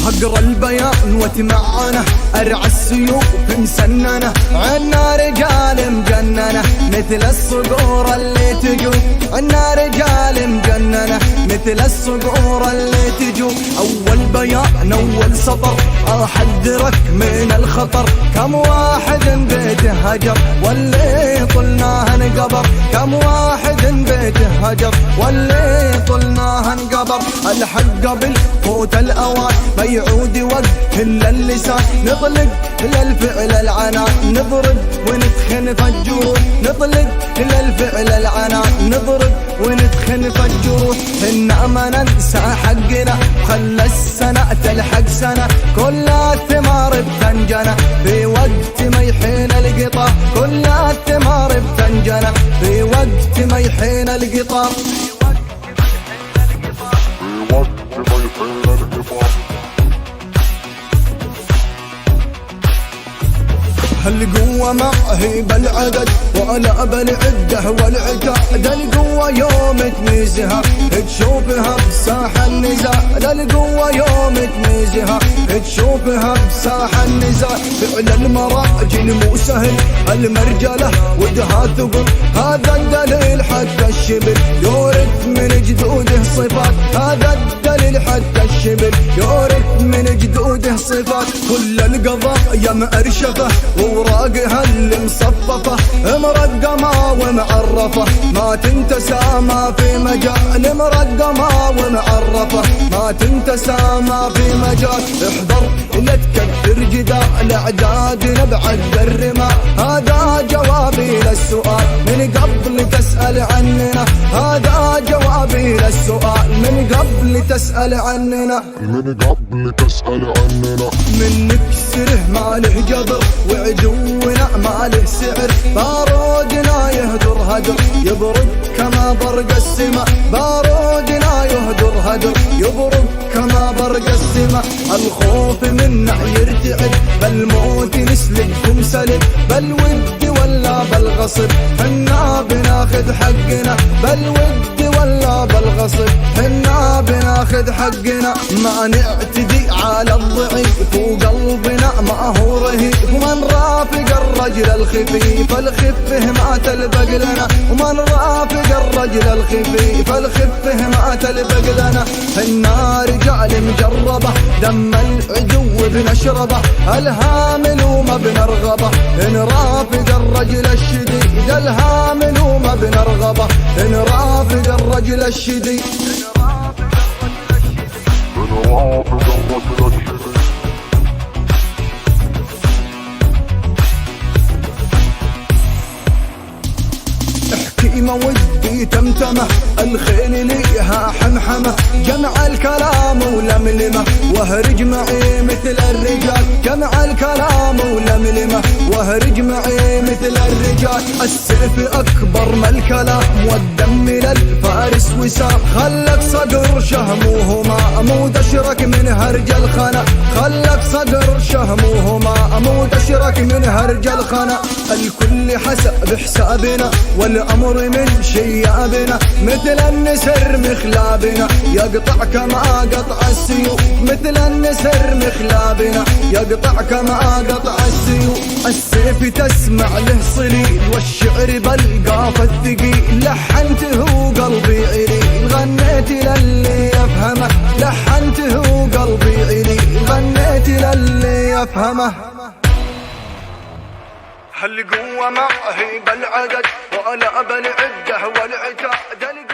اقرا البيان واتمعنى، ارعى السيوف مسننه، عنا رجال مجننه مثل الصقور اللي تجوب، عنا رجال مجننه مثل الصقور اللي تجوب. اول بيان اول سطر احذرك من الخطر، كم واحد بيته هجر واللي طلناه انقبر، كم واحد بيته هجر واللي طلناه انقبر. الحق قبل فوت الاوان ما يعود وقت الا اللسان، نطلق للفعل العنان نضرب ونتخن فالجروح، نطلق للفعل العنان نضرب ونتخن فالجروح. إنا ما ننسى حقنا خلى السنة تلحق سنة، كل الثمار بتنجنى في وقت ما يحين القطار، كل الثمار بتنجنى في وقت ما يحين القطار. القوة ما هي بالعدد ولا بالعدة والعتاد، القوة يوم تميزها تشوفها بساحة النزاع، القوة يوم تميزها تشوفها بساحة النزاع. فعل المراجل مو سهل المرجلة ودها ثقل، هذا الدليل حتى الشبل يورث من جدوده صفات، هذا الدليل حتى الشبل يورث من جدوده صفات. كل القضايا مأرشفة وراقها اللي مصففة مرقمة ومعرفة، ما تنتسى ما في مجال، مرقمة ومعرفة ما تنتسى ما في مجال. احذر لا تكثر جدال الاعداد نبعد الرمال، هذا جوابي للسؤال من قبل تسأل عننا، هذا جوابي للسؤال من قبل تسأل عننا، من قبل تسأل عننا. من نكسره ما له جبر وعدونا ما له سعر، بارودنا يهدر هدر يبرد كما برق السماء، بارودنا يهدر هدر يبرد كما برق السماء. الخوف منا يرتعد بالموت نسلككم سلب، بالود ولا بالغصب حنا بناخذ حقنا، بالود ولا بالغصب حنا بناخذ حقنا. ما نعتدي على الضعيف وقلبنا ما هو رهيب، ومن رافق الرجل الخفيف الخفه ما تلبق لنا، ومن رافق الرجل الخفيف الخفه ما تلبق لنا. حنا رجال مجربة دم العدو بنشربه، الهامل وما بنرغبه نرافق الرجل الشديد، الهامل وما بنرغبه نرافق الرجل الشديد. حكيمة ودي تمتمة الخيل ليها حمحمة، جمع الكلام ولملمة واهرج معي مثل الرجال، جمع الكلام ولملمة واهرج معي مثل الرجال. السيف أكبر من الكلام والدم للفارس وسام، خلك صقر شهموهما أمود أشرك من هرج الخنا، خلك صقر شهموهما أمود أشرك من هرج الخنا. الكل حسب حسابنا والأمر من شيابنا، مثل النسر مخلابنا يقطع كما قطع السيوف، مثل النسر مخلابنا يقطع كما قطع السيوف. السيف تسمع له صليل والشعر بالقاف الثقيل، لحنته قلبي عليل غنيت للي يفهمه، لحنته قلبي عليل غنيت للي يفهمه. القوة ما هي بالعدد ولا بالعدة والعتاد.